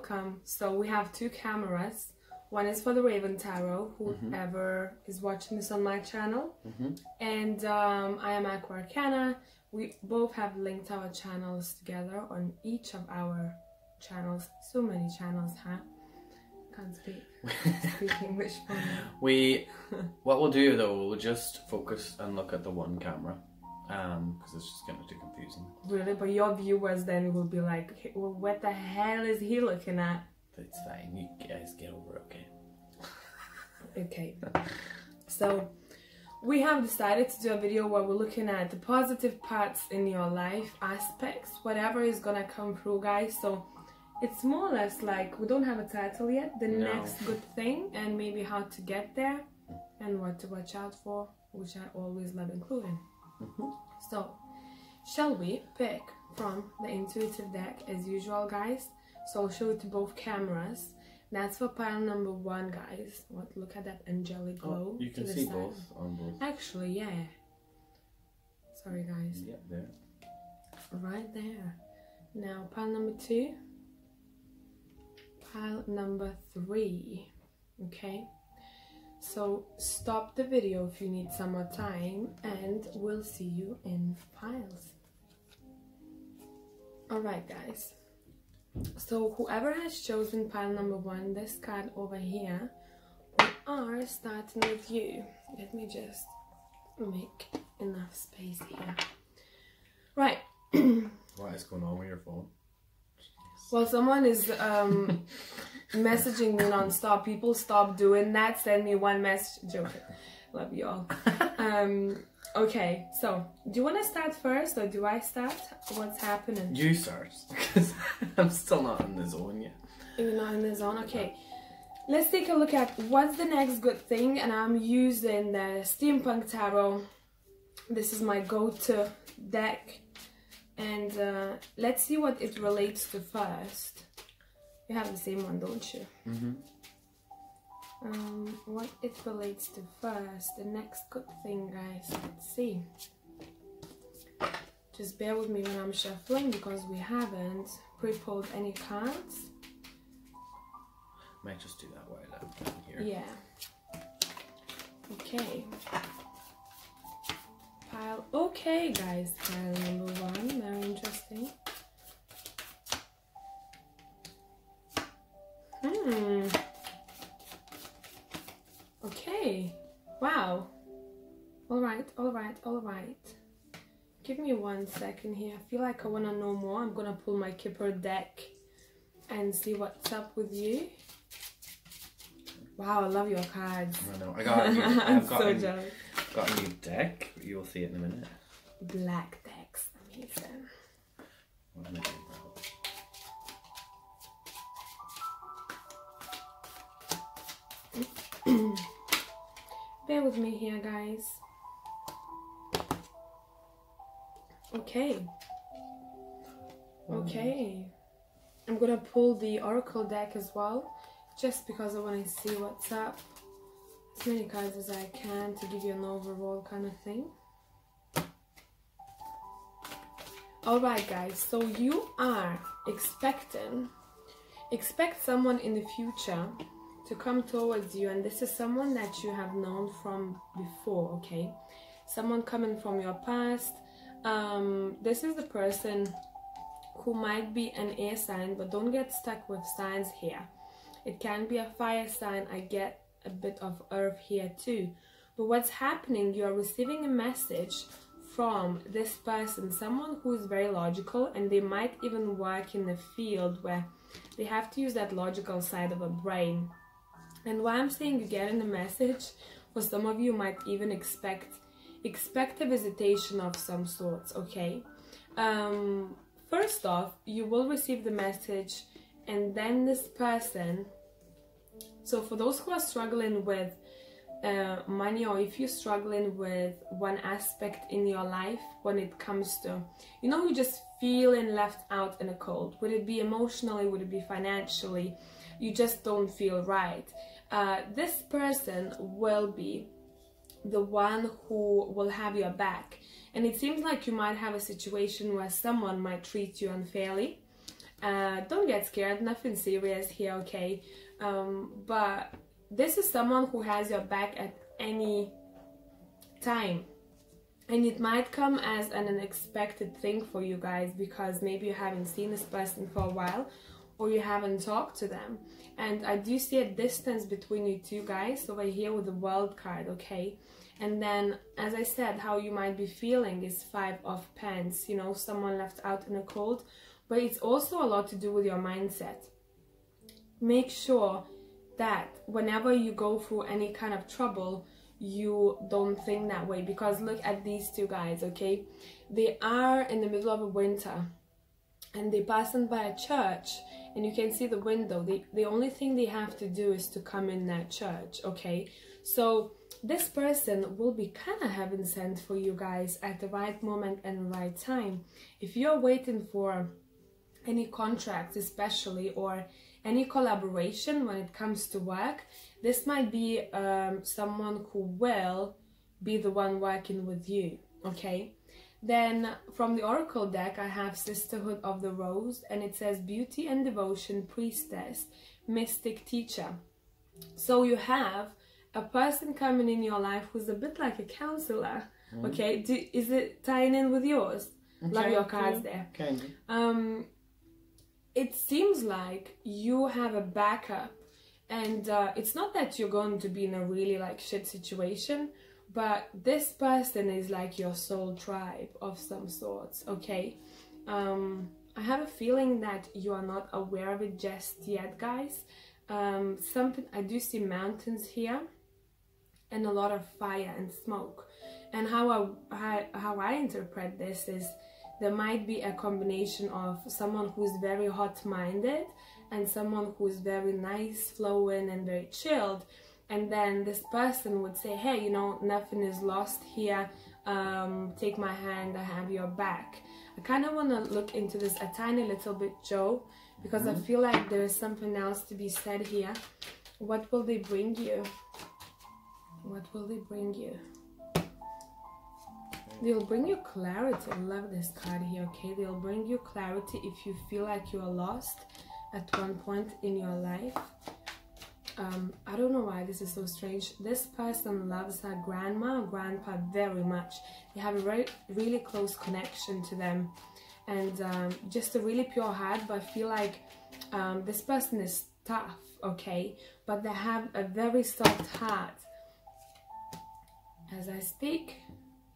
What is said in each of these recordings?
welcome. So we have two cameras. One is for the Raven Tarot, whoever is watching this on my channel. And I am Aqua Arcana. We both have linked our channels together on each of our channels. So many channels, huh? Can't speak English for me. What we'll do though, we'll just focus and look at the one camera. Because it's just getting too confusing. Really? But your viewers then will be like, well, what the hell is he looking at? It's fine, you guys get over it, okay? Okay. So, we have decided to do a video where we're looking at the positive parts in your life, aspects, whatever is gonna come through, guys. So, it's more or less like, we don't have a title yet, the next good thing, and maybe how to get there, and what to watch out for, which I always love including. So, shall we pick from the intuitive deck as usual, guys? So I'll show it to both cameras. That's for pile number 1, guys. Look at that angelic glow. Oh, you can see both on both. Actually, yeah. Sorry, guys. Yep, there. Right there. Now pile number 2. Pile number 3. Okay. So stop the video if you need some more time, and we'll see you in piles. Alright, guys. So whoever has chosen pile number 1, this card over here, we are starting with you. Let me just make enough space here. Right. What is going on with your phone? Well, someone is messaging me non-stop. People stop doing that. Send me one message. Joking. Love you all. Okay, so do you want to start first or do I start? What's happening? You start, because I'm still not in the zone yet. You're not in the zone? Okay. Let's take a look at what's the next good thing, and I'm using the Steampunk Tarot. This is my go-to deck, and let's see what it relates to first. You have the same one, don't you? What it relates to first, the next good thing, guys. Let's see. Just bear with me when I'm shuffling because we haven't pre-pulled any cards. Might just do that while I'm here. Yeah. Okay. Okay, guys. Pile number 1. Very interesting. Okay. Wow. Alright. Give me 1 second here. I feel like I want to know more. I'm going to pull my Kipper deck and see what's up with you. Wow, I love your cards. I know. I've got a new deck. You'll see it in a minute. Black decks. Amazing. What am I doing? Bear with me here, guys. Okay. I'm gonna pull the Oracle deck as well, just because I want to see what's up. As many cards as I can to give you an overall kind of thing. Alright, guys, so you are expect someone in the future to come towards you, and this is someone that you have known from before, okay? Someone coming from your past. This is the person who might be an air sign, but don't get stuck with signs here. It can be a fire sign. I get a bit of earth here too. But what's happening, you are receiving a message from this person, someone who is very logical, and they might even work in a field where they have to use that logical side of a brain. And why I'm saying you get in a message, for some of you might even expect a visitation of some sorts, okay? First off, you will receive the message, and then this person, so for those who are struggling with money, or if you're struggling with one aspect in your life when it comes to, you know, you're just feeling left out in the cold. Would it be emotionally? Would it be financially? You just don't feel right. This person will be the one who will have your back. And it seems like you might have a situation where someone might treat you unfairly. Don't get scared, nothing serious here, okay? But this is someone who has your back at any time. And it might come as an unexpected thing for you guys, because maybe you haven't seen this person for a while, or you haven't talked to them. And I do see a distance between you two guys over here with the World card, okay? And then, as I said, how you might be feeling is 5 of Pence, you know, someone left out in the cold. But it's also a lot to do with your mindset. Make sure that whenever you go through any kind of trouble, you don't think that way. Because look at these two guys, okay? They are in the middle of a winter and they passing by a church, and you can see the window. The only thing they have to do is to come in that church, okay? So this person will be kind of heaven sent for you guys at the right moment and the right time. If you're waiting for any contracts especially, or any collaboration when it comes to work, this might be someone who will be the one working with you, okay? Then from the Oracle deck, I have Sisterhood of the Rose, and it says Beauty and Devotion, Priestess, Mystic Teacher. So you have a person coming in your life who's a bit like a counselor, okay? Is it tying in with yours? Okay. Love your cards there. Okay. It seems like you have a backup, and it's not that you're going to be in a really like shit situation, but this person is like your soul tribe of some sorts, okay? I have a feeling that you are not aware of it just yet, guys. I do see mountains here and a lot of fire and smoke. And how I interpret this is there might be a combination of someone who's very hot-minded and someone who's very nice, flowing, and very chilled. And then this person would say, hey, you know, nothing is lost here. Take my hand, I have your back. I kind of want to look into this a tiny little bit, Joe, because I feel like there is something else to be said here. What will they bring you? What will they bring you? They'll bring you clarity. I love this card here, okay? They'll bring you clarity if you feel like you are lost at one point in your life. I don't know why this is so strange. This person loves her grandma or grandpa very much. They have a really close connection to them, and just a really pure heart. But I feel like this person is tough, okay? But they have a very soft heart. As I speak,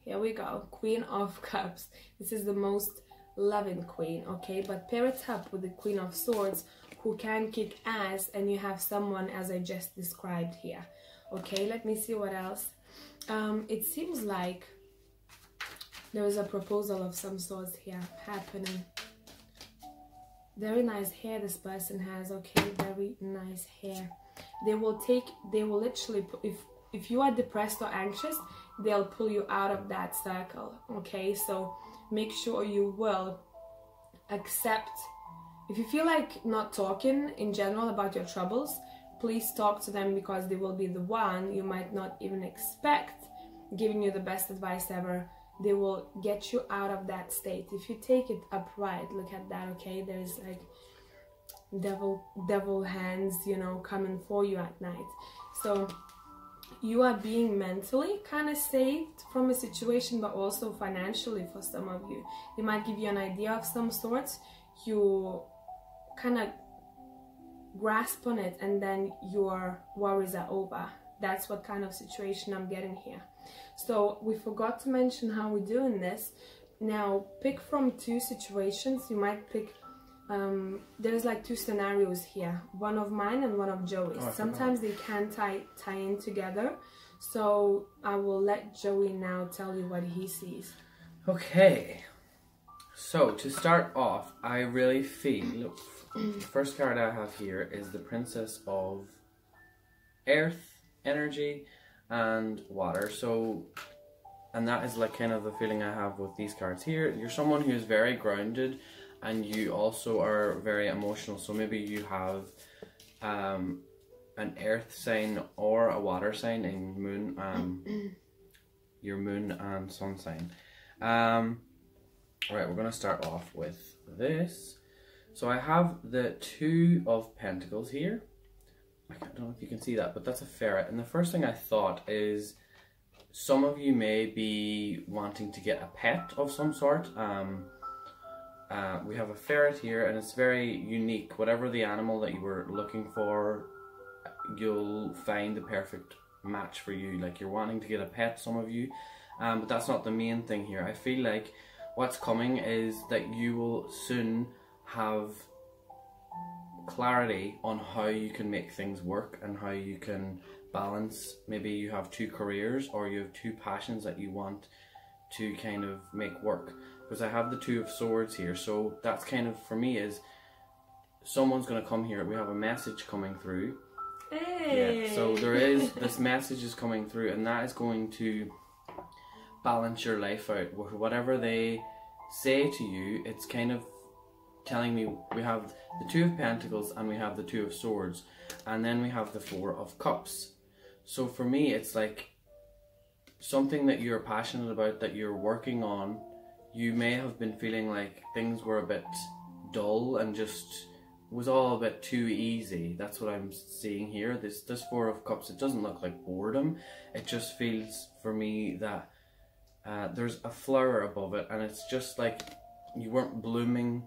here we go, Queen of Cups. This is the most loving queen, okay? But pair it up with the Queen of Swords, who can kick ass, and you have someone as I just described here, okay? Let me see what else. It seems like there is a proposal of some sorts here happening. Very nice hair this person has, okay? Very nice hair. They will literally, if you are depressed or anxious, they'll pull you out of that circle, okay? So make sure you will accept. If you feel like not talking in general about your troubles, please talk to them, because they will be the one you might not even expect giving you the best advice ever. They will get you out of that state. If you take it upright, look at that, okay? There's like devil hands, you know, coming for you at night. So you are being mentally kind of saved from a situation, but also financially for some of you. They might give you an idea of some sorts. You kind of grasp on it, and then your worries are over. That's what kind of situation I'm getting here. So we forgot to mention how we're doing this. Now pick from 2 situations. You might pick, there's like 2 scenarios here, one of mine and one of Joey's. Sometimes they can tie in together. So I will let Joey now tell you what he sees. Okay. So to start off, I really feel, the first card I have here is the Princess of Earth, Energy, and Water. So, and that is like kind of the feeling I have with these cards here. You're someone who is very grounded, and you also are very emotional. So maybe you have an earth sign or a water sign in moon, your moon and sun sign. Right, we're going to start off with this. So I have the Two of Pentacles here. I don't know if you can see that, but that's a ferret. And the first thing I thought is some of you may be wanting to get a pet of some sort. We have a ferret here, and it's very unique. Whatever the animal that you were looking for, you'll find the perfect match for you. Like, you're wanting to get a pet, some of you, but that's not the main thing here. I feel like what's coming is that you will soon have clarity on how you can make things work and how you can balance. Maybe you have two careers, or you have two passions that you want to kind of make work. Because I have the Two of Swords here, so that's kind of, for me, is someone's going to come here. We have a message coming through. Hey. Yeah, so there is, this message is coming through, and that is going to balance your life out. Whatever they say to you, it's kind of telling me, we have the Two of Pentacles and we have the Two of Swords, and then we have the Four of Cups. So for me, it's like something that you're passionate about, that you're working on. You may have been feeling like things were a bit dull and just was all a bit too easy. That's what I'm seeing here. This Four of Cups, it doesn't look like boredom. It just feels for me that there's a flower above it, and it's just like you weren't blooming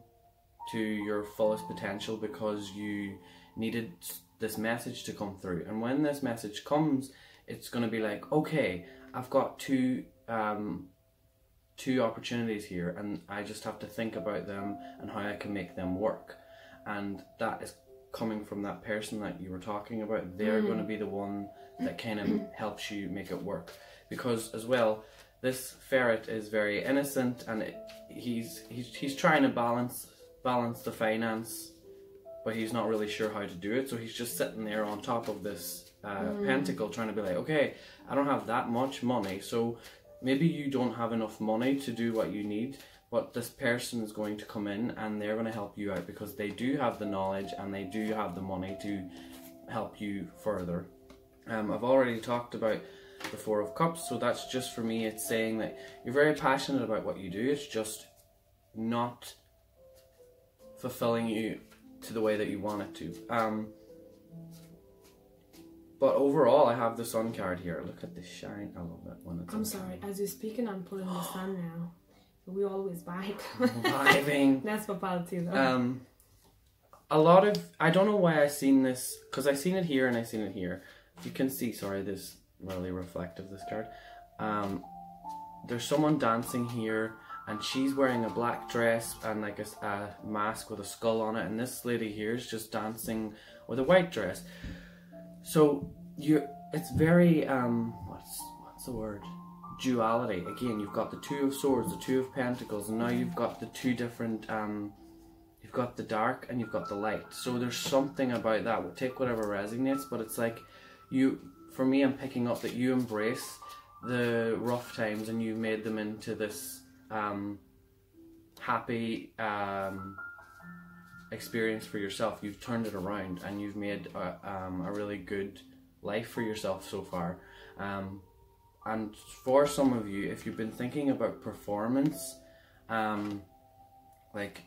to your fullest potential because you needed this message to come through. And when this message comes, it's going to be like, okay, I've got two opportunities here, and I just have to think about them and how I can make them work. And that is coming from that person that you were talking about. They're going to be the one that kind of helps you make it work. Because as well, this ferret is very innocent, and he's trying to balance the finance, but he's not really sure how to do it. So he's just sitting there on top of this pentacle, trying to be like, okay, I don't have that much money, so maybe you don't have enough money to do what you need, but this person is going to come in and they're going to help you out because they do have the knowledge and they do have the money to help you further. I've already talked about the Four of Cups, so that's just for me, it's saying that you're very passionate about what you do, it's just not fulfilling you to the way that you want it to. But overall, I have the Sun card here. Look at the shine. I love it when it's. I'm sorry. As you're speaking, I'm pulling the Sun now. We always vibe. Vibing. That's for party though. A lot of, I don't know why I seen this, because I seen it here and I seen it here. You can see. Sorry, this really reflective, this card. There's someone dancing here, and she's wearing a black dress and like a mask with a skull on it, and this lady here is just dancing with a white dress. So it's very what's the word? Duality. Again, you've got the Two of Swords, the Two of Pentacles, and now you've got the two different you've got the dark and you've got the light. So there's something about that. We'll take whatever resonates, but it's like for me, I'm picking up that you embrace the rough times and you made them into this happy experience for yourself. You've turned it around and you've made a really good life for yourself so far. And for some of you, if you've been thinking about performance, like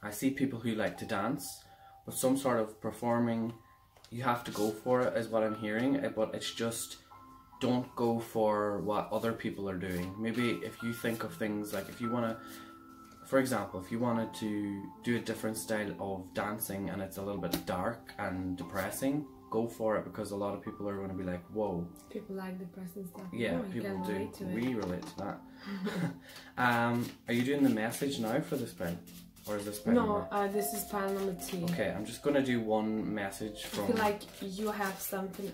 I see people who like to dance, but some sort of performing, you have to go for it is what I'm hearing, but it's just, don't go for what other people are doing. Maybe if you think of things like, if you want to, for example, if you wanted to do a different style of dancing and it's a little bit dark and depressing, go for it, because a lot of people are going to be like, whoa. People like depressing stuff. Yeah, oh, people do. Relate to it. We relate to that. Are you doing the message now for this pile? Or is this pile No, this is pile number 2. Okay, I'm just going to do one message from... I feel like you have something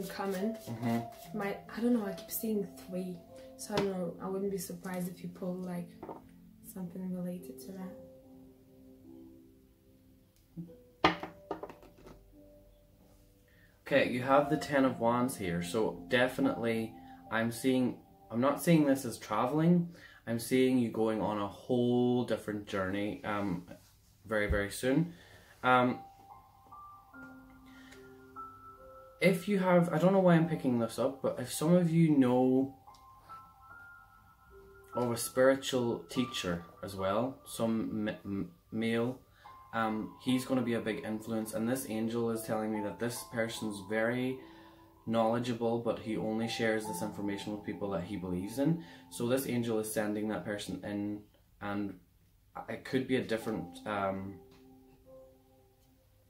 coming. I don't know, I keep seeing 3. So I don't know, I wouldn't be surprised if you pull like something related to that. Okay, you have the Ten of Wands here, so definitely I'm not seeing this as traveling. I'm seeing you going on a whole different journey very, very soon. If you have, I don't know why I'm picking this up, but if some of you know of a spiritual teacher as well, some male, he's going to be a big influence, and this angel is telling me that this person's very knowledgeable, but he only shares this information with people that he believes in. So this angel is sending that person in, and it could be a different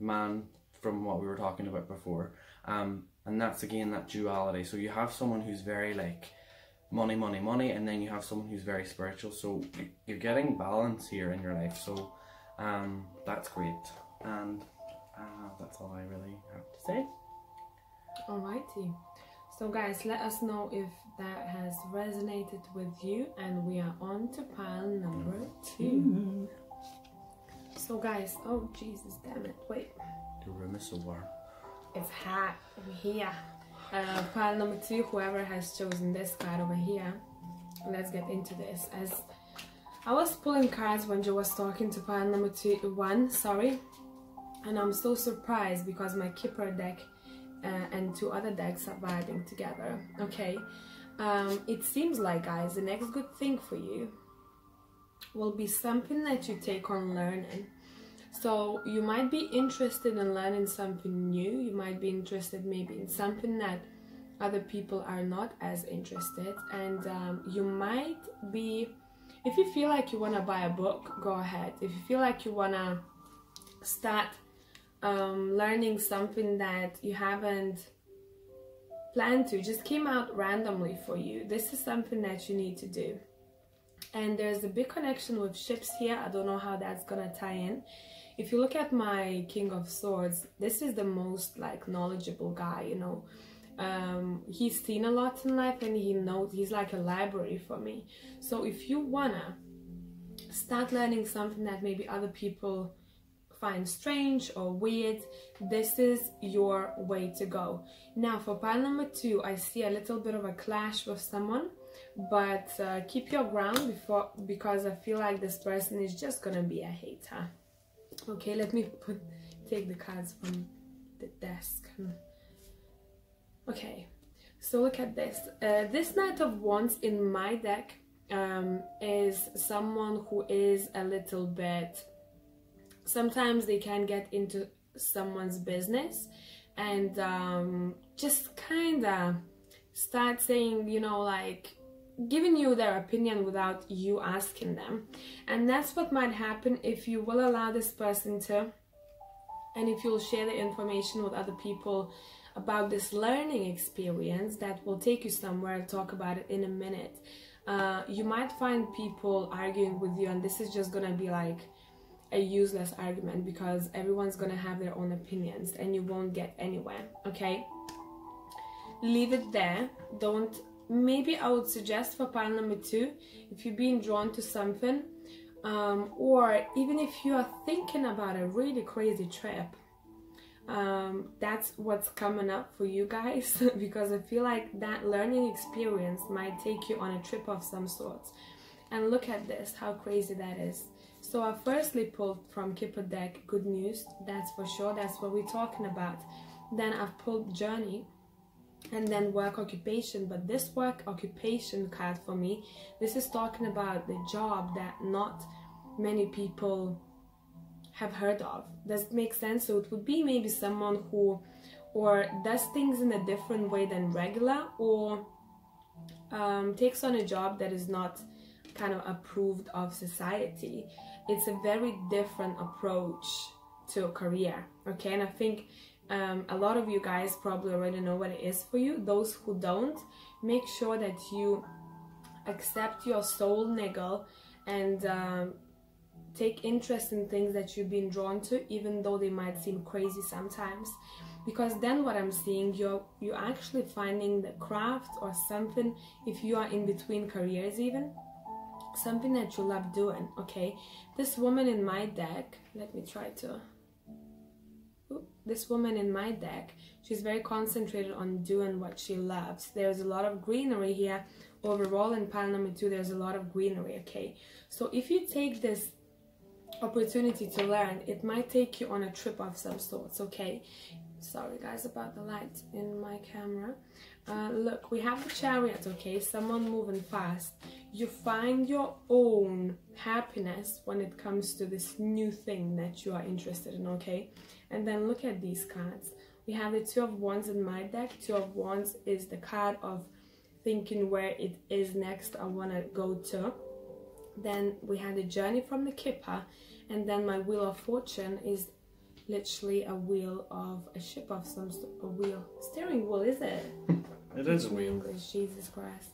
man from what we were talking about before, and that's again that duality. So you have someone who's very like money, money, money, and then you have someone who's very spiritual. So you're getting balance here in your life. So that's great, and that's all I really have to say. Alrighty, so guys, let us know if that has resonated with you, and we are on to pile number 2. So guys, oh Jesus, damn it, wait. The room is so warm. It's hot over here. Pile number 2, whoever has chosen this card over here, let's get into this. As I was pulling cards when Joe was talking to pile number 1, sorry, and I'm so surprised because my Kipper deck and 2 other decks are vibing together. Okay, it seems like, guys, the next good thing for you will be something that you take on learning. So you might be interested in learning something new. You might be interested maybe in something that other people are not as interested, and you might be, if you feel like you want to buy a book, go ahead. If you feel like you want to start learning something that you haven't planned to, just came out randomly for you, this is something that you need to do. And there's a big connection with ships here. I don't know how that's gonna tie in. If you look at my King of Swords, this is the most like knowledgeable guy, you know. He's seen a lot in life, and he knows, he's like a library for me. So if you wanna start learning something that maybe other people find strange or weird, this is your way to go. Now for pile number 2, I see a little bit of a clash with someone, but keep your ground because I feel like this person is just gonna be a hater. Okay, let me take the cards from the desk. Okay, so look at this. This Knight of Wands in my deck is someone who is a little bit, sometimes they can get into someone's business and just kind of start saying, you know, like giving you their opinion without you asking them. And that's what might happen if you will allow this person to, and if you'll share the information with other people about this learning experience that will take you somewhere. I'll talk about it in a minute. You might find people arguing with you, and this is just gonna be like a useless argument because everyone's gonna have their own opinions and you won't get anywhere. Okay, leave it there. Don't, maybe I would suggest for pile number 2, if you're being drawn to something, or even if you are thinking about a really crazy trip, that's what's coming up for you guys because I feel like that learning experience might take you on a trip of some sort. And look at this, how crazy that is. So I firstly pulled from Kipper deck good news, that's for sure, that's what we're talking about. Then I've pulled journey, and then work occupation. But this work occupation card for me, this is talking about the job that not many people have heard of. Does it make sense? So it would be maybe someone who or does things in a different way than regular, or takes on a job that is not kind of approved of society. It's a very different approach to a career, okay? And I think a lot of you guys probably already know what it is for you. Those who don't, make sure that you accept your soul niggle and take interest in things that you've been drawn to, even though they might seem crazy sometimes. Because then what I'm seeing, you're actually finding the craft or something, if you are in between careers even, something that you love doing, okay? This woman in my deck, let me try to... This woman in my deck, she's very concentrated on doing what she loves. There's a lot of greenery here. Overall in pile number 2, there's a lot of greenery, okay? So if you take this opportunity to learn. It might take you on a trip of some sorts, okay? Sorry guys about the light in my camera. Look, we have the Chariot, okay? Someone moving fast. You find your own happiness when it comes to this new thing that you are interested in, okay? And then look at these cards. We have the Two of Wands in my deck. Two of Wands is the card of thinking where it is next I want to go to. Then we had the Journey from the Kipper, and then my Wheel of Fortune is literally a wheel of a ship of some sort. A wheel, steering wheel, is it? It is a wheel. English, Jesus Christ.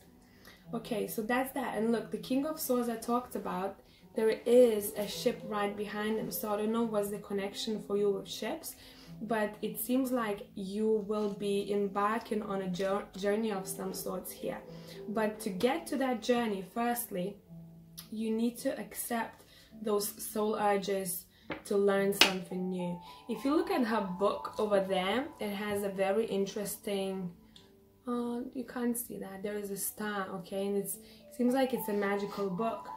Okay, so that's that. And look, the King of Swords I talked about, there is a ship right behind him. So I don't know what's the connection for you with ships, but it seems like you will be embarking on a journey of some sorts here. But to get to that journey, firstly, you need to accept those soul urges to learn something new. If you look at her book over there, it has a very interesting, you can't see that, there is a star, okay, and it seems like it's a magical book.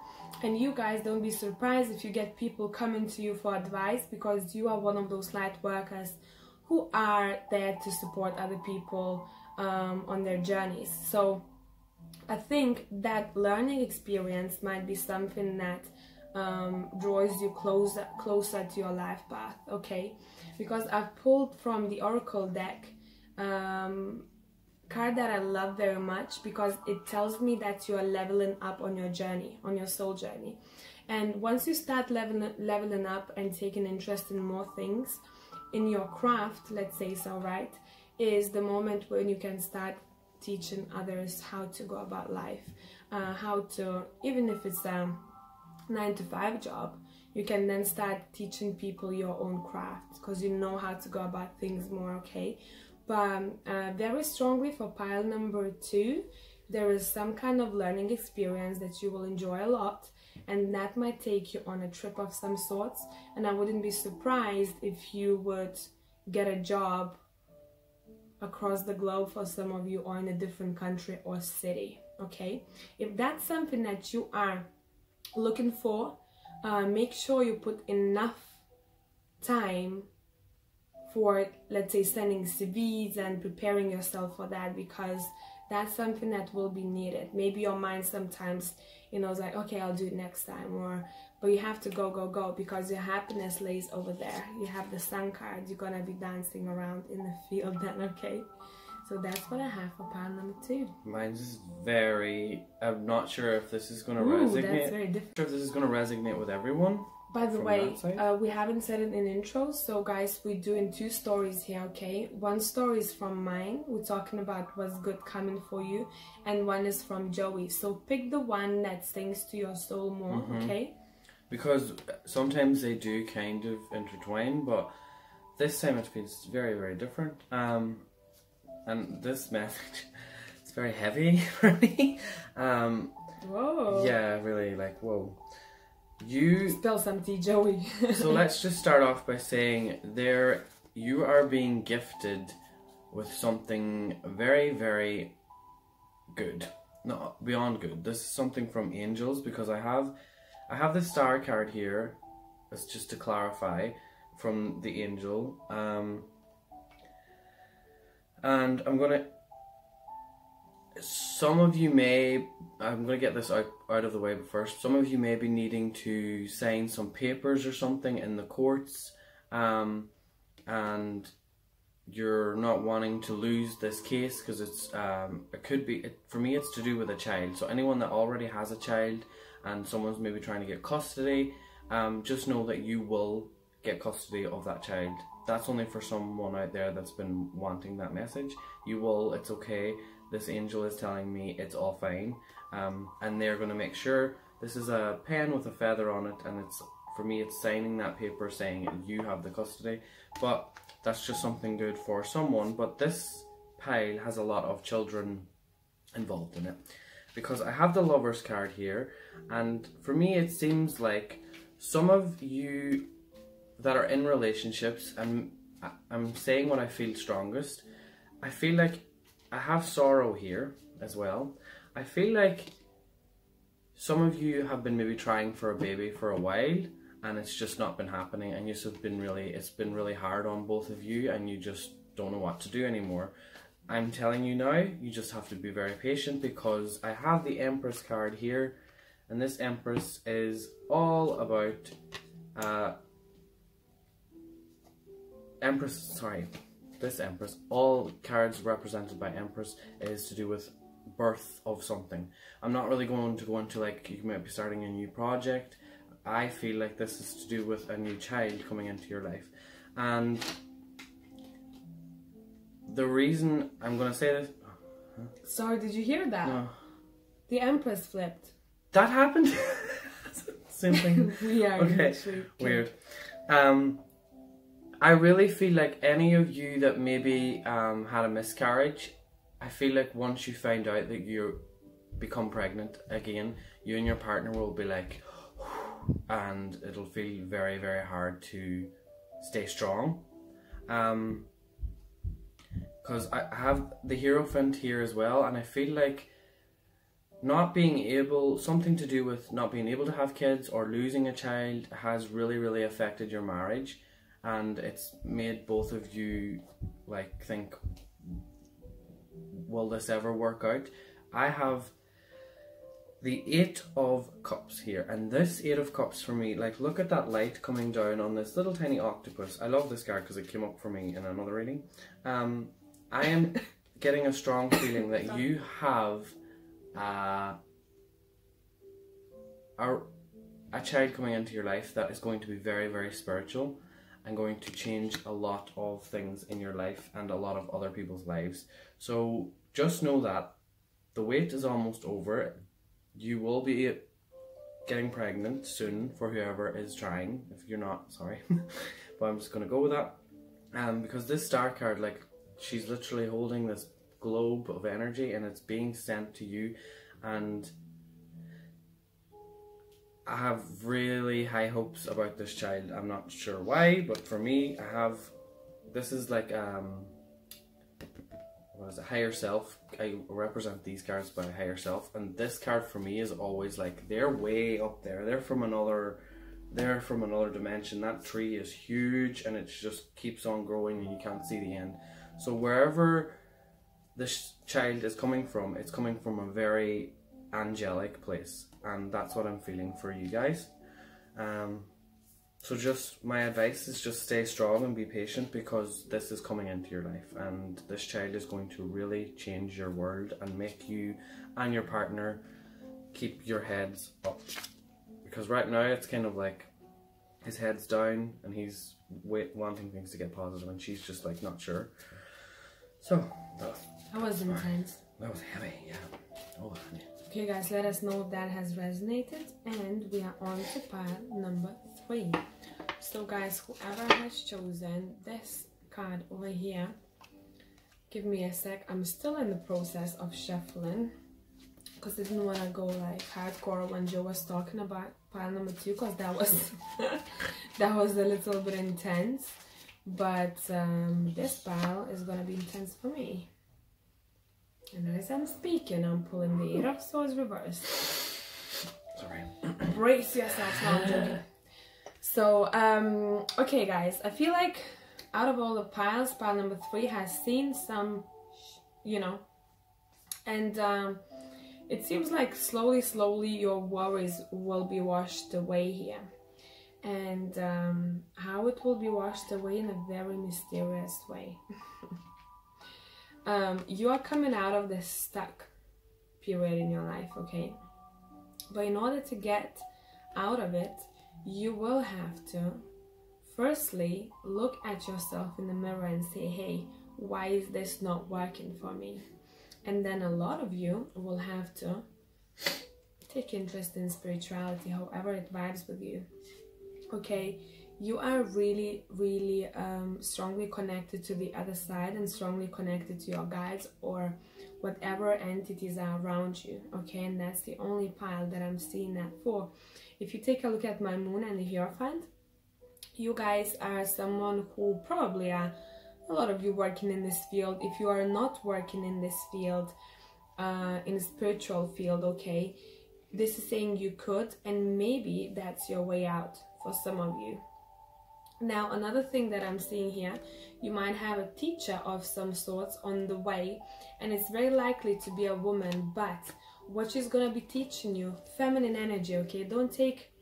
And you guys, don't be surprised if you get people coming to you for advice, because you are one of those light workers who are there to support other people on their journeys. So I think that learning experience might be something that draws you closer to your life path, okay? Because I've pulled from the Oracle deck card that I love very much, because it tells me that you are leveling up on your journey, on your soul journey. And once you start leveling up and taking interest in more things in your craft, let's say so, right, is the moment when you can start teaching others how to go about life, how to, even if it's a 9-to-5 job, you can then start teaching people your own craft, because you know how to go about things more, okay? But very strongly for pile number 2, there is some kind of learning experience that you will enjoy a lot, and that might take you on a trip of some sorts. And I wouldn't be surprised if you would get a job across the globe for some of you, or in a different country or city, okay? If that's something that you are looking for, make sure you put enough time for, let's say, sending CVs and preparing yourself for that, because that's something that will be needed. Maybe your mind sometimes, you know, is like, okay, I'll do it next time, but you have to go, because your happiness lays over there. You have the Sun card, you're gonna be dancing around in the field then, okay? So that's what I have for pile number 2. Mine's very, I'm not sure if this is going to resonate. That's very different. I'm not sure if this is going to resonate with everyone. By the way, we haven't said it in intro, so guys, we're doing 2 stories here, okay? One story is from mine, we're talking about what's good coming for you, and one is from Joey. So pick the one that sings to your soul more, okay? Because sometimes they do kind of intertwine, but this time it feels very, very different. And this message, it's very heavy for me. Whoa. Yeah, really, like, whoa. You spill some tea, Joey. So let's just start off by saying you are being gifted with something very, very good. No, beyond good. This is something from angels, because I have the star card here. That's just to clarify, from the angel. And I'm gonna get this out of the way first. Some of you may be needing to sign some papers or something in the courts, and you're not wanting to lose this case, because it's for me it's to do with a child. So anyone that already has a child and someone's maybe trying to get custody, just know that you will get custody of that child. That's only for someone out there that's been wanting that message. You will, it's okay. This angel is telling me it's all fine. And they're going to make sure. This is a pen with a feather on it, and for me it's signing that paper saying you have the custody. But that's just something good for someone. But this pile has a lot of children involved in it, because I have the Lover's card here, and for me it seems like some of you that are in relationships, and I'm saying what I feel strongest, I feel like I have sorrow here as well. I feel like some of you have been maybe trying for a baby for a while, and it's just not been happening, and it's been really hard on both of you, and you just don't know what to do anymore. I'm telling you now, you just have to be very patient, because I have the Empress card here, and this Empress is all about this Empress, all cards represented by Empress is to do with birth of something. I'm not really going to go into, like, you might be starting a new project. I feel like this is to do with a new child coming into your life. And the reason I'm going to say this... Sorry, did you hear that? No. The Empress flipped. That happened? Same thing. Yeah, okay. Weird. I really feel like any of you that maybe had a miscarriage, I feel like once you find out that you become pregnant again, you and your partner will be like, and it'll feel very, very hard to stay strong. Because I have the Hierophant here as well, and I feel like something to do with not being able to have kids or losing a child has really, really affected your marriage, and it's made both of you like think, will this ever work out? I have the 8 of Cups here, and this 8 of Cups for me, like, look at that light coming down on this little tiny octopus. I love this card because it came up for me in another reading. I am getting a strong feeling that you have a child coming into your life that is going to be very, very spiritual and going to change a lot of things in your life and a lot of other people's lives. So just know that the wait is almost over. You will be getting pregnant soon for whoever is trying. If you're not, sorry. But I'm just going to go with that. Because this star card, like, she's literally holding this globe of energy and it's being sent to you. And I have really high hopes about this child. I'm not sure why, but for me, this is like, what is it, higher self. I represent these cards by higher self, and this card for me is always like, they're way up there. They're from another dimension. That tree is huge and it just keeps on growing and you can't see the end. So wherever this child is coming from, it's coming from a very angelic place, and that's what I'm feeling for you guys. So just my advice is just stay strong and be patient, because this is coming into your life and this child is going to really change your world and make you and your partner keep your heads up. Because right now it's kind of like his head's down and he's wanting things to get positive, and she's just like not sure. So that was intense. That was heavy, yeah. Oh, honey. Okay guys, let us know if that has resonated, and we are on to pile number 3. So guys, whoever has chosen this card over here, give me a sec. I'm still in the process of shuffling because I didn't want to go like hardcore when Joe was talking about pile number 2, because that was that was a little bit intense. But this pile is gonna be intense for me. And as I'm speaking, I'm pulling the 8 of Swords reversed. Sorry. Brace yourself. No, I'm joking. So, okay guys, I feel like out of all the piles, pile number 3 has seen some, you know, and it seems like slowly your worries will be washed away here. And how it will be washed away in a very mysterious way. You are coming out of this stuck period in your life, okay? But in order to get out of it, you will have to firstly look at yourself in the mirror and say, hey, why is this not working for me? And then a lot of you will have to take interest in spirituality, however it vibes with you. Okay, you are really strongly connected to the other side and strongly connected to your guides or whatever entities are around you, okay? And that's the only pile that I'm seeing that for. If you take a look at my moon and the Hierophant, you guys are someone who probably are, a lot of you working in this field. If you are not working in this field, in the spiritual field, okay, this is saying you could, and maybe that's your way out for some of you. Now, another thing that I'm seeing here, you might have a teacher of some sorts on the way, and it's very likely to be a woman, but what she's gonna be teaching you, feminine energy, okay? Don't take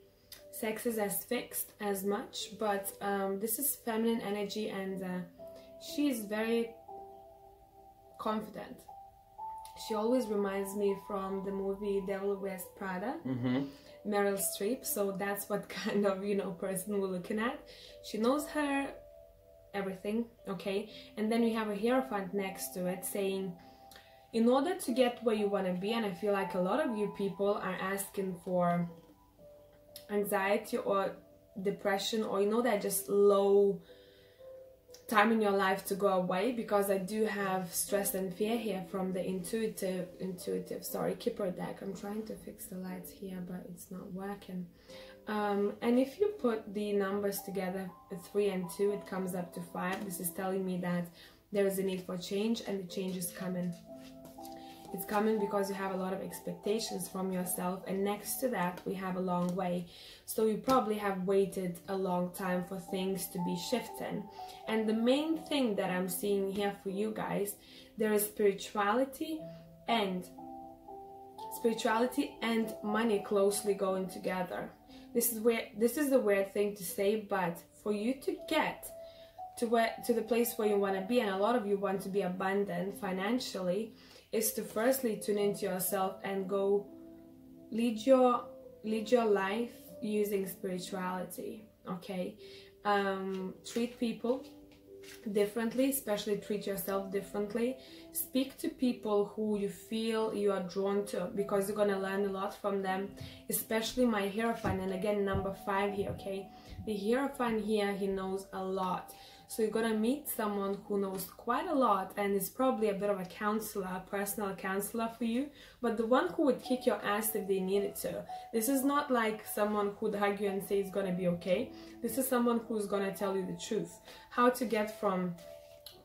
sexes as fixed as much, but this is feminine energy, and she is very confident. She always reminds me from the movie Devil Wears Prada. Meryl Streep, so that's what kind of, you know, person we're looking at. She knows her everything, okay? And then we have a Hierophant next to it saying, in order to get where you want to be, and I feel like a lot of you people are asking for anxiety or depression, or you know, that just low time in your life to go away, because I do have stress and fear here from the intuitive Kipper deck. I'm trying to fix the lights here, but it's not working. And if you put the numbers together, 3 and 2, it comes up to 5. This is telling me that there is a need for change, and the change is coming. It's coming because you have a lot of expectations from yourself, and next to that we have a long way. So you probably have waited a long time for things to be shifting. And the main thing that I'm seeing here for you guys, there is spirituality and money closely going together. This is a weird thing to say, but for you to get to the place where you want to be, and a lot of you want to be abundant financially, is to firstly tune into yourself and go lead your life using spirituality, okay? Treat people differently, especially treat yourself differently. Speak to people who you feel you are drawn to, because you're gonna learn a lot from them, especially my Hierophant. And again, number 5 here, okay? The Hierophant here, he knows a lot. So you're gonna meet someone who knows quite a lot, and is probably a bit of a counselor, a personal counselor for you, but the one who would kick your ass if they needed to. This is not like someone who'd hug you and say it's gonna be okay. This is someone who's gonna tell you the truth, how to get from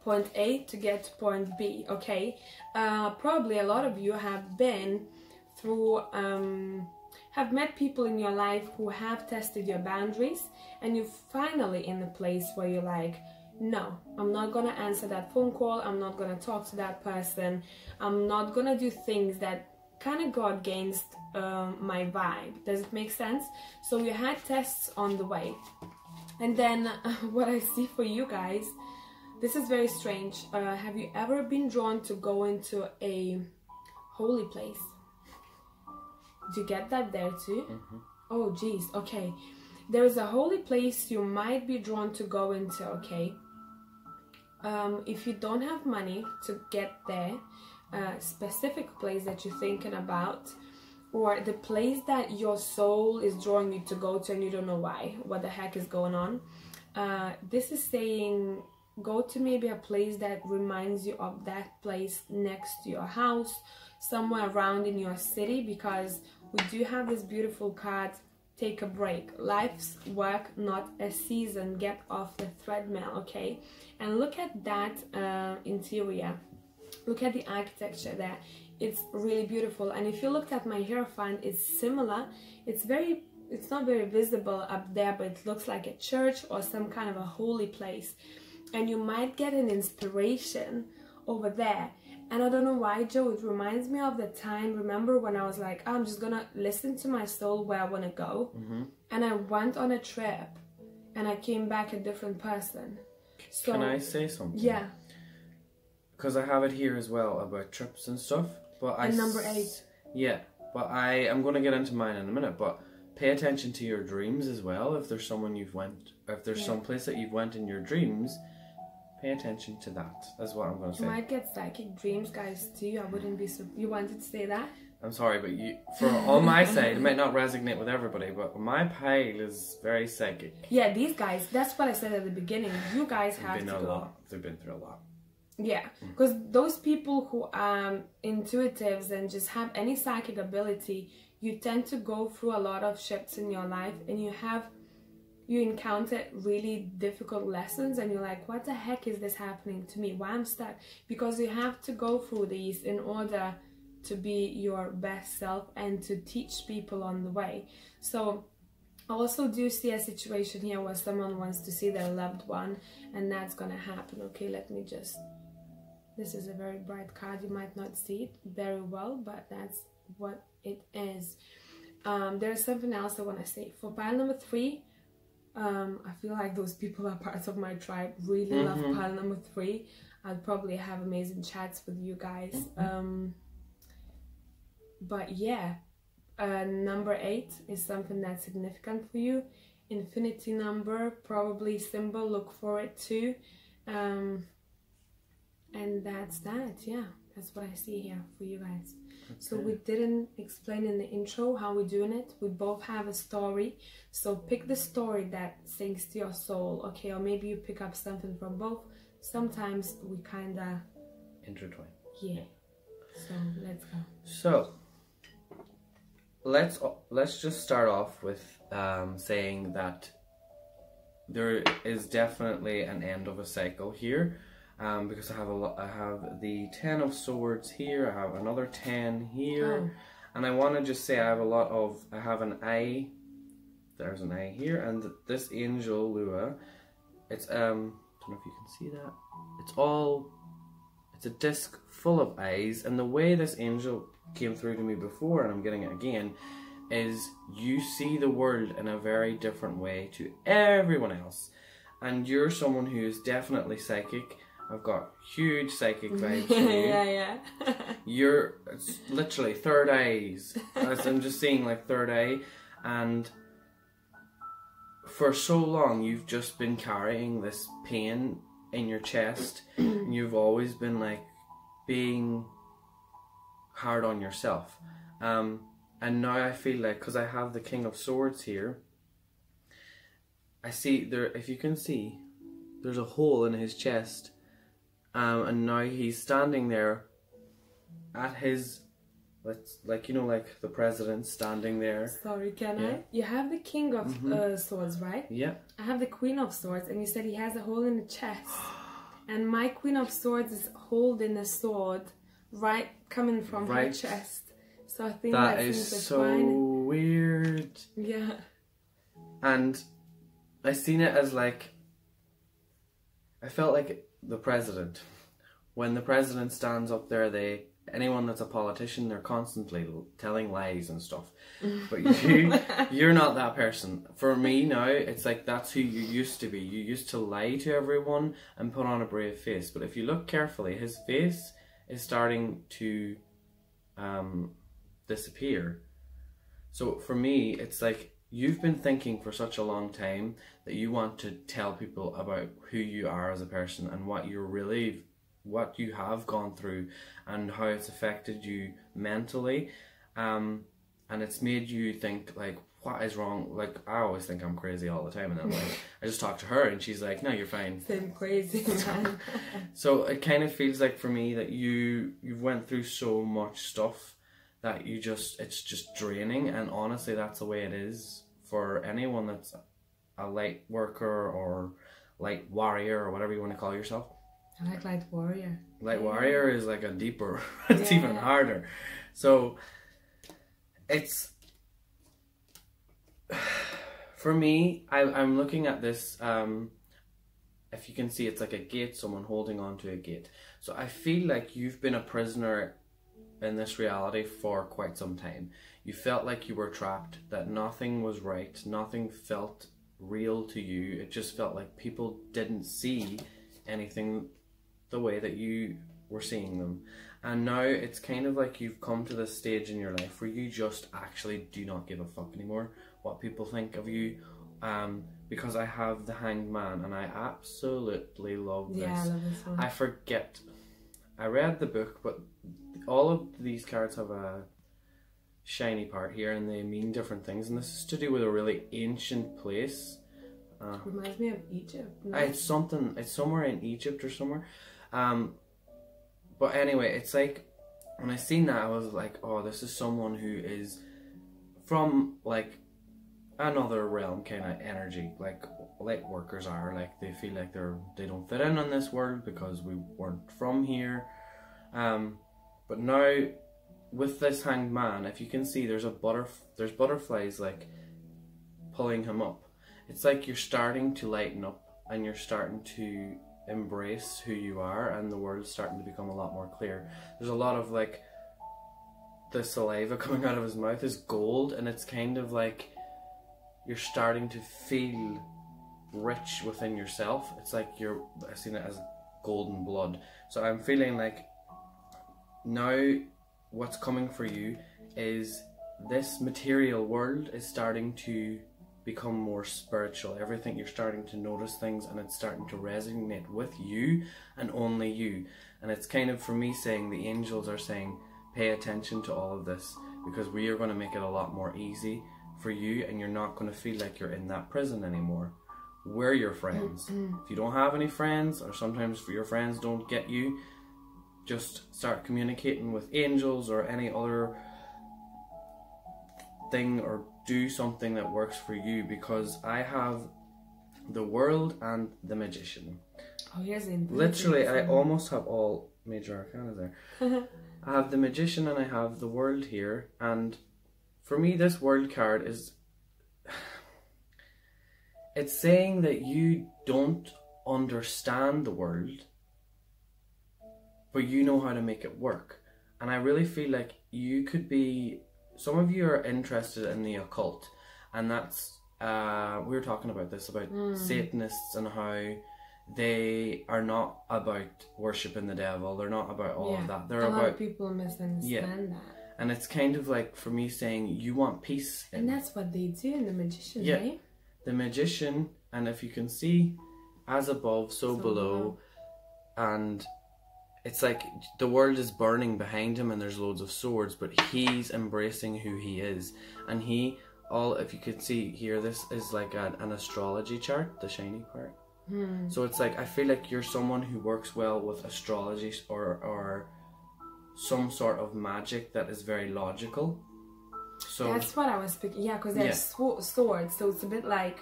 point A to get to point B, okay? Probably a lot of you have been through have met people in your life who have tested your boundaries, and you're finally in a place where you're like, no, I'm not gonna answer that phone call, I'm not gonna talk to that person, I'm not gonna do things that kind of go against my vibe. Does it make sense? So you had tests on the way. And then what I see for you guys, this is very strange. Have you ever been drawn to go into a holy place? Do you get that there too? Oh geez, okay. There is a holy place you might be drawn to go into, okay? If you don't have money to get there, specific place that you're thinking about, or the place that your soul is drawing you to go to and you don't know why, what the heck is going on, this is saying go to maybe a place that reminds you of that place next to your house, somewhere around in your city, because we do have this beautiful card, take a break. Life's work, not a season. Get off the treadmill, okay? And look at that interior. Look at the architecture there. It's really beautiful. And if you looked at my Hierophant, it's similar. It's not very visible up there, but it looks like a church or some kind of a holy place. And you might get an inspiration over there. And I don't know why, Joe, it reminds me of the time, remember when I was like, oh, I'm just gonna listen to my soul where I want to go. And I went on a trip and I came back a different person. So, can I say something? Yeah. Because I have it here as well about trips and stuff. But and number 8. Yeah, but I'm going to get into mine in a minute, but pay attention to your dreams as well. If there's someone if there's some place that you've went in your dreams, pay attention to that. That's what I'm going to say. You might get psychic dreams, guys, too. I wouldn't be so... You wanted to say that? I'm sorry, but on my side, it might not resonate with everybody, but my pile is very psychic. Yeah, these guys, that's what I said at the beginning. You guys have to go. They've been through a lot. Yeah, because those people who are intuitives and just have any psychic ability, you tend to go through a lot of shifts in your life, and you encounter really difficult lessons, and you're like, what the heck is this happening to me? Why I'm stuck? Because you have to go through these in order to be your best self and to teach people on the way. So I also do see a situation here where someone wants to see their loved one, and that's gonna happen. Okay, let me just, this is a very bright card, you might not see it very well, but that's what it is. There's something else I want to say. For pile number 3, I feel like those people are part of my tribe. Really love pile number 3. I'd probably have amazing chats with you guys. But yeah, number 8 is something that's significant for you. Infinity number, probably symbol, look for it too. And that's that. Yeah, that's what I see here for you guys. Okay. So we didn't explain in the intro how we're doing it. We both have a story, so pick the story that sings to your soul, okay? Or maybe you pick up something from both. Sometimes we kind of intertwine. Yeah. So let's go. So let's just start off with saying that there is definitely an end of a cycle here. Because I have the 10 of Swords here, I have another 10 here, and I want to just say I have an eye, there's an eye here, and this angel, Lua, it's, I don't know if you can see that, it's a disc full of eyes, and the way this angel came through to me before, and I'm getting it again, is you see the world in a very different way to everyone else, and you're someone who is definitely psychic. I've got huge psychic vibes for you. Yeah. It's literally third eyes. As I'm just seeing like third eye. And for so long you've just been carrying this pain in your chest. And you've always been like being hard on yourself. And now I feel like, because I have the King of Swords here, I see there, if you can see, there's a hole in his chest. And now he's standing there at his, like, you know, like the president standing there. Sorry, can I? You have the King of Swords, right? Yeah. I have the Queen of Swords, and you said he has a hole in the chest. And my Queen of Swords is holding a sword right coming from her chest. So I think that is so weird. Yeah. And I seen it as like, I felt like the president. When the president stands up there, anyone that's a politician, they're constantly telling lies and stuff. But you're not that person. For me now, it's like that's who you used to be. You used to lie to everyone and put on a brave face. But if you look carefully, his face is starting to disappear. So for me, it's like you've been thinking for such a long time that you want to tell people about who you are as a person and what you have gone through and how it's affected you mentally, and it's made you think like, what is wrong? Like, I always think I'm crazy all the time, and then like I just talk to her and she's like, no, you're fine. Same crazy, man. So it kind of feels like for me that you've went through so much stuff that it's just draining, and honestly that's the way it is for anyone that's a light worker or light warrior or whatever you want to call yourself. I like light warrior. Light warrior is like a deeper, it's even harder. So it's, for me, I'm looking at this, if you can see, it's like a gate, someone holding on to a gate. So I feel like you've been a prisoner in this reality for quite some time. You felt like you were trapped, that nothing was right, nothing felt real to you. It just felt like people didn't see anything the way that you were seeing them. And now it's kind of like you've come to this stage in your life where you just actually do not give a fuck anymore what people think of you. Because I have the Hanged Man, and I absolutely love this. Yeah, I love this one. I forget, I read the book, but all of these cards have a shiny part here and they mean different things, and this is to do with a really ancient place. Reminds me of Egypt. No? It's somewhere in Egypt or somewhere. But anyway, it's like, when I seen that, I was like, oh, this is someone who is from like another realm kind of energy, like light workers are. Like they feel like they don't fit in this world because we weren't from here. But now with this Hanged Man, if you can see, there's butterflies like pulling him up. It's like you're starting to lighten up and you're starting to embrace who you are, and the world's starting to become a lot more clear. There's a lot of like, the saliva coming out of his mouth is gold, and it's kind of like you're starting to feel rich within yourself. It's like I've seen it as golden blood. So I'm feeling like now what's coming for you is this material world is starting to become more spiritual. Everything, you're starting to notice things, and it's starting to resonate with you and only you. And it's kind of, for me, saying the angels are saying, pay attention to all of this, because we are going to make it a lot more easy for you, and you're not going to feel like you're in that prison anymore. We're your friends. If you don't have any friends, or sometimes your friends don't get you, just start communicating with angels or any other thing, or do something that works for you, because I have the World and the Magician. Oh, here's the literally, I almost have all major arcana there. I have the Magician and I have the World here, and for me this World card is, it's saying that you don't understand the world, but you know how to make it work. And I really feel like you could be, some of you are interested in the occult, and that's, we were talking about this, about Satanists and how they are not about worshipping the devil. They're not about all of that. They're a about, lot of people misunderstand that. And it's kind of like, for me, saying you want peace. And that's what they do in the Magician, right? The Magician, and if you can see, as above, so below. And it's like the world is burning behind him and there's loads of swords, but he's embracing who he is. And if you can see here, this is like an astrology chart, the shiny part. So it's like, I feel like you're someone who works well with astrology or some sort of magic that is very logical. So that's what I was thinking. Yeah, because they're swords, so it's a bit like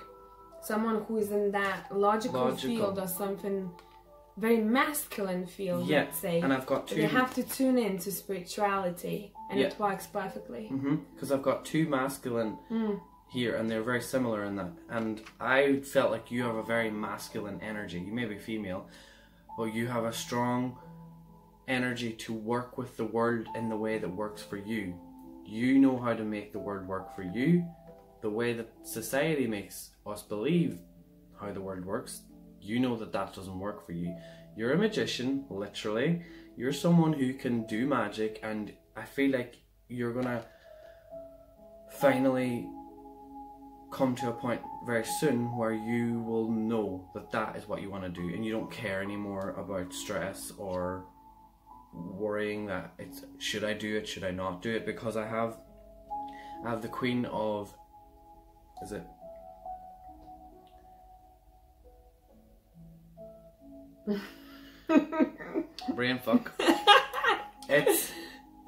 someone who is in that logical field or something, very masculine field, let's say. And I've got two. They have to tune in to spirituality, and it works perfectly. Because I've got two masculine here, and they're very similar in that. And I felt like you have a very masculine energy. You may be female, but you have a strong energy to work with the world in the way that works for you. You know how to make the world work for you. The way that society makes us believe how the world works, you know that that doesn't work for you. You're a magician, literally. You're someone who can do magic, and I feel like you're gonna finally come to a point very soon where you will know that that is what you want to do, and you don't care anymore about stress or worrying that it's, should I do it, should I not do it, because I have the Queen of, is it brain fuck. It's,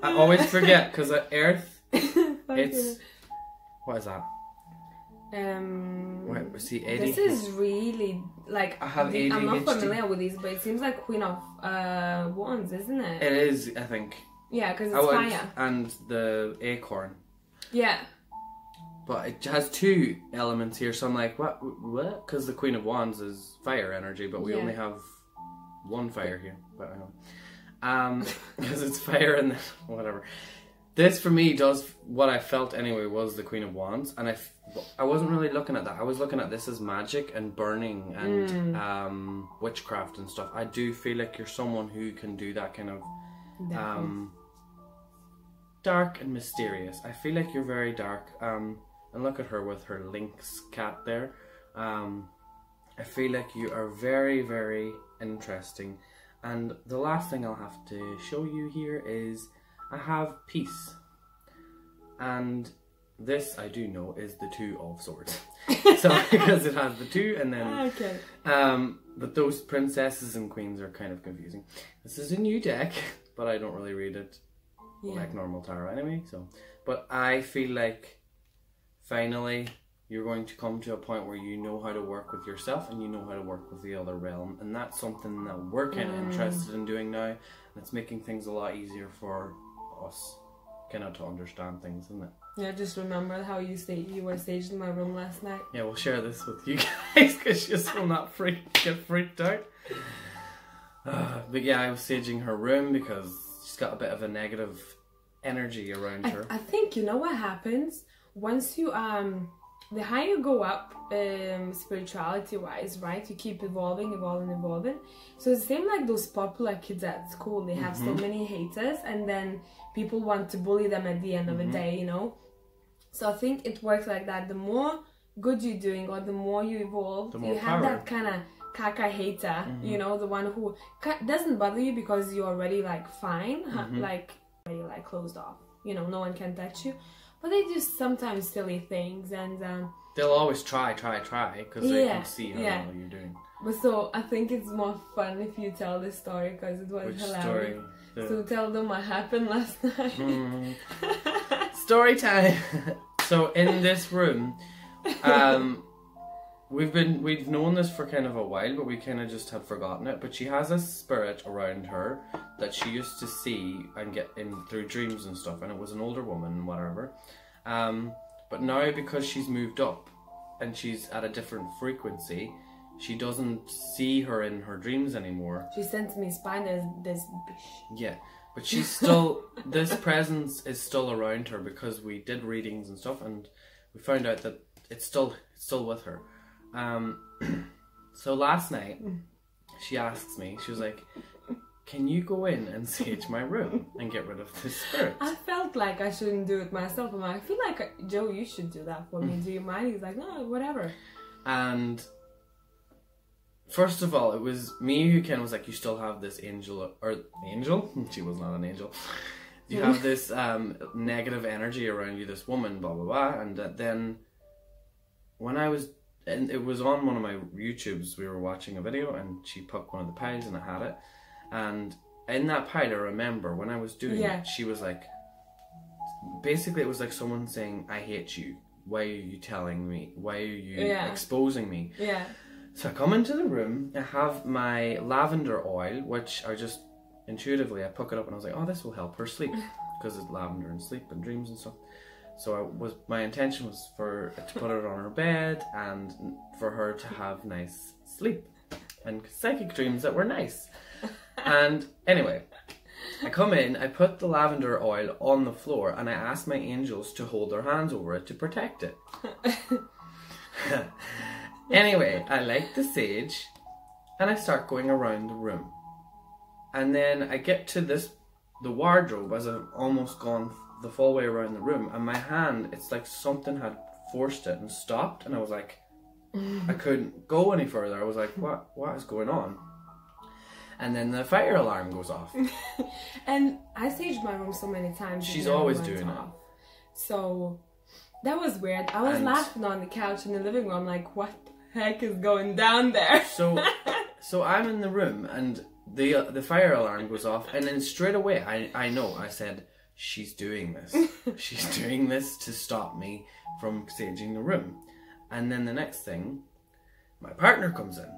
I always forget, because at Earth it's, what is that? Wait, see, 80. This is really like, I'm not familiar with these, but it seems like Queen of Wands, isn't it? It is, I think. Yeah, because it's fire. And the acorn. Yeah. But it has two elements here, so I'm like, what? Because the Queen of Wands is fire energy, but we only have one fire here. But I know. Because it's fire and whatever. This, for me, does what I felt anyway was the Queen of Wands, and I wasn't really looking at that. I was looking at this as magic and burning and witchcraft and stuff. I do feel like you're someone who can do that kind of dark and mysterious. I feel like you're very dark. And look at her with her lynx cat there. I feel like you are very, very interesting. And the last thing I'll have to show you here is I have peace, and this I do know is the Two of Swords. So because it has the two, and then but those princesses and queens are kind of confusing. This is a new deck, but I don't really read it like normal tarot anyway. So, but I feel like finally you're going to come to a point where you know how to work with yourself and you know how to work with the other realm, and that's something that we're kind of interested in doing now, and it's making things a lot easier for us. kind of to understand things, isn't it? Yeah, just remember how you were staged in my room last night. Yeah, we'll share this with you guys because she just will not get freaked out. But yeah, I was staging her room because she's got a bit of a negative energy around her. I think you know what happens once you the higher you go up spirituality wise, right? You keep evolving. So it's the same like those popular kids at school. They have so many haters, and then people want to bully them at the end of the day, you know. So I think it works like that. The more good you're doing, or the more you evolve, you have that kind of caca hater, you know, the one who doesn't bother you because you're already like fine, like already like closed off, you know, no one can touch you, but they do sometimes silly things, and they'll always try because they can see how well you're doing. But so I think it's more fun if you tell this story because it was hilarious. So tell them what happened last night. Story time. So in this room, we've known this for kind of a while, but we kind of just had forgotten it. But she has a spirit around her that she used to see and get in through dreams and stuff, and it was an older woman and whatever. But now because she's moved up and she's at a different frequency, she doesn't see her in her dreams anymore. She sends me spiders, this bitch. Yeah, but she's still, this presence is still around her because we did readings and stuff, and we found out that it's still with her. So last night, she asks me, she was like, can you go in and sage my room and get rid of this spirit? I felt like I shouldn't do it myself. I feel like, Joe, you should do that for me. Do you mind? He's like, no, whatever. And first of all, it was me who kind of was like, you still have this angel? She was not an angel. You have this negative energy around you, this woman, blah, blah, blah. And then when and it was on one of my YouTubes, we were watching a video and she poked one of the piles and I had it. And in that pile, I remember when I was doing it, she was like, basically it was like someone saying, I hate you. Why are you telling me? Why are you exposing me? Yeah. So I come into the room, I have my lavender oil, which I just intuitively, I pick it up and I was like, oh, this will help her sleep because it's lavender and sleep and dreams and stuff. So my intention was to put it on her bed and for her to have nice sleep and psychic dreams that were nice. And anyway, I come in, I put the lavender oil on the floor and I asked my angels to hold their hands over it to protect it. Anyway, I light the sage and I start going around the room. And then I get to the wardrobe as I've almost gone the full way around the room, and my hand, it's like something had forced it and stopped, and I was like, I couldn't go any further. I was like, what is going on? And then the fire alarm goes off. And I saged my room so many times. She's always doing it. So that was weird. I was laughing on the couch in the living room, like, what the heck is going down there? So I'm in the room and the fire alarm goes off, and then straight away I know, I said, she's doing this. She's doing this to stop me from saging the room. And then the next thing, my partner comes in.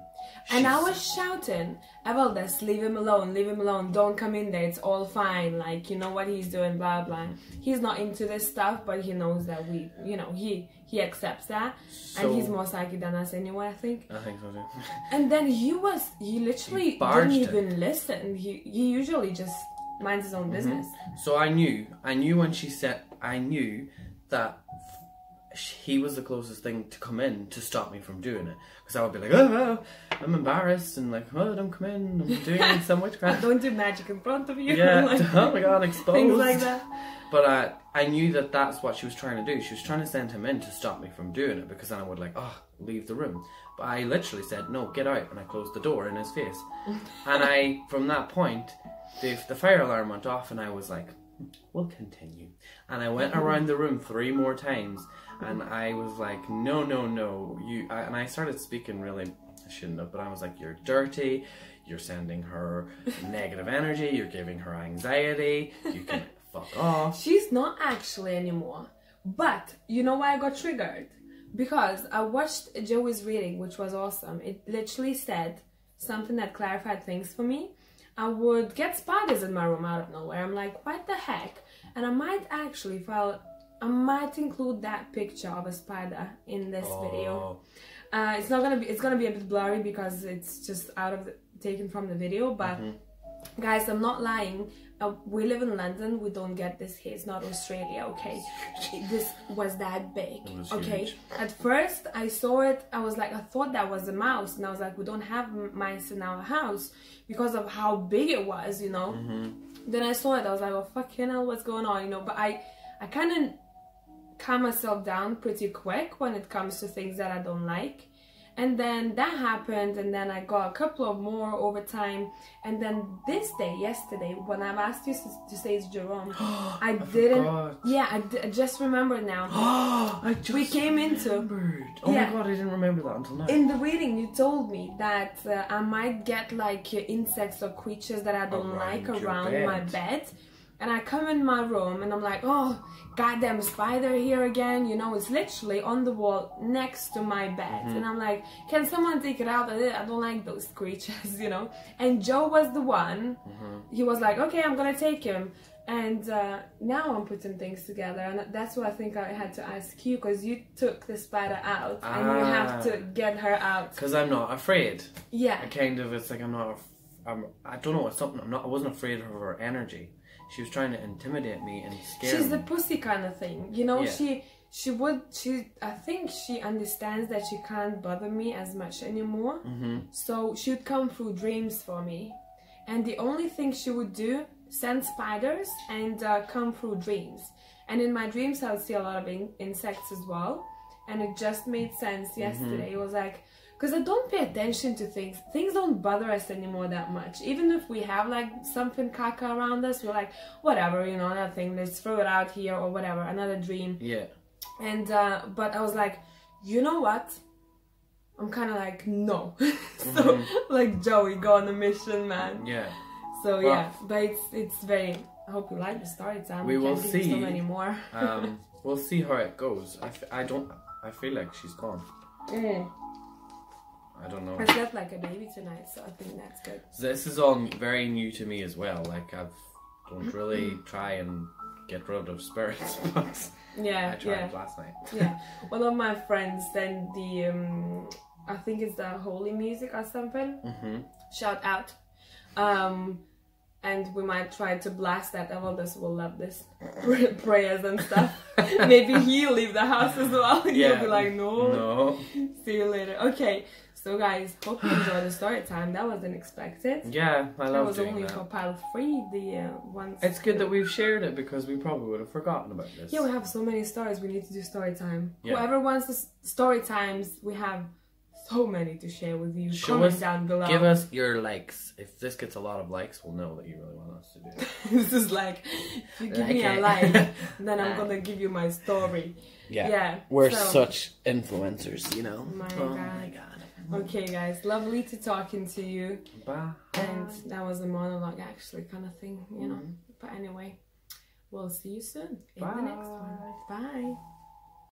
And I was shouting, Evaldes, leave him alone, don't come in there, it's all fine, like, you know what he's doing, blah, blah. He's not into this stuff, but he knows that he accepts that, and he's more psychic than us anyway, I think. I think so too. And then he literally didn't even listen. He usually just minds his own business. So I knew when she said, I knew that he was the closest thing to come in to stop me from doing it. Because I would be like, oh, I'm embarrassed, and like, oh, don't come in, I'm doing some witchcraft. Don't do magic in front of you. Yeah, like, oh my god, exposed. Things like that. But I knew that that's what she was trying to do. She was trying to send him in to stop me from doing it, because then I would like, leave the room. But I literally said, no, get out, and I closed the door in his face. And from that point, the fire alarm went off, and I was like, we'll continue. And I went around the room 3 more times, and I was like, no, and I started speaking really, I shouldn't have, but I was like, you're dirty, you're sending her negative energy, you're giving her anxiety, you can fuck off. She's not actually anymore. But, you know why I got triggered? Because I watched Joey's reading, which was awesome. It literally said something that clarified things for me. I would get spiders in my room out of nowhere. I'm like, what the heck? And I might actually, I might include that picture of a spider in this video. It's gonna be a bit blurry because it's just taken from the video, but guys, I'm not lying. We live in London, we don't get this here, it's not Australia, okay? This was that big, okay? Huge. At first I saw it, I thought that was a mouse, and I was like, we don't have mice in our house because of how big it was, you know? Then I saw it, I was like, oh fucking hell, what's going on, you know? But I kind of calm myself down pretty quick when it comes to things that I don't like. And then that happened, and then I got a couple of more over time. And then yesterday, when I've asked you to say it's Jerome, I didn't. Forgot. Yeah, I just remembered now. We came remembered. Oh my god, I didn't remember that until now. In the reading, you told me that I might get like insects or creatures that I don't like around my bed. And I come in my room and I'm like, oh, goddamn spider here again. You know, it's literally on the wall next to my bed. And I'm like, can someone take it out? I don't like those creatures, you know. And Joe was the one. He was like, okay, I'm gonna take him. And now I'm putting things together. And that's why I think I had to ask you, because you took the spider out and you have to get her out. Because I'm not afraid. Yeah. It's like I don't know, it's something, I wasn't afraid of her energy. She was trying to intimidate me and scare me. She's the pussy kind of thing, you know. Yeah. I think she understands that she can't bother me as much anymore. So she would come through dreams for me, and the only thing she would do, send spiders and come through dreams. And in my dreams I would see a lot of insects as well, and it just made sense yesterday. It was like, because I don't pay attention to things. Things don't bother us anymore that much. Even if we have like something caca around us, we're like, whatever, you know, nothing, let's throw it out here or whatever, another dream. Yeah. And, but I was like, you know what? I'm kind of like, no. So, like, Joey, go on a mission, man. Yeah. So, well, yeah, but it's very, I hope you like the story time. We will see. So many more. We'll see how it goes. I feel like she's gone. I don't know. I slept like a baby tonight, so I think that's good. This is all very new to me as well. Like, don't really try and get rid of spirits, but yeah, I tried last night. Yeah, one of my friends sent the I think it's the holy music or something. Shout out. And we might try to blast that. Evaldas will love this. Prayers and stuff. Maybe he'll leave the house as well. He'll be like, no. See you later. Okay. So guys, hope you enjoyed the story time. That was unexpected. Yeah, I love doing that. That was only for pile 3, the ones... It's good that we've shared it, because we probably would have forgotten about this. Yeah, we have so many stories. We need to do story time. Yeah. Whoever wants the story times, we have so many to share with you. Show Comment us, down below. Give us your likes. If this gets a lot of likes, we'll know that you really want us to do it. This is like, if you give me a like, then I'm gonna give you my story. Yeah. We're such influencers, you know. My God. Okay, guys, lovely to talking to you. Bye. And that was a monologue, actually, kind of thing, you know. But anyway, we'll see you soon in the next one. Bye.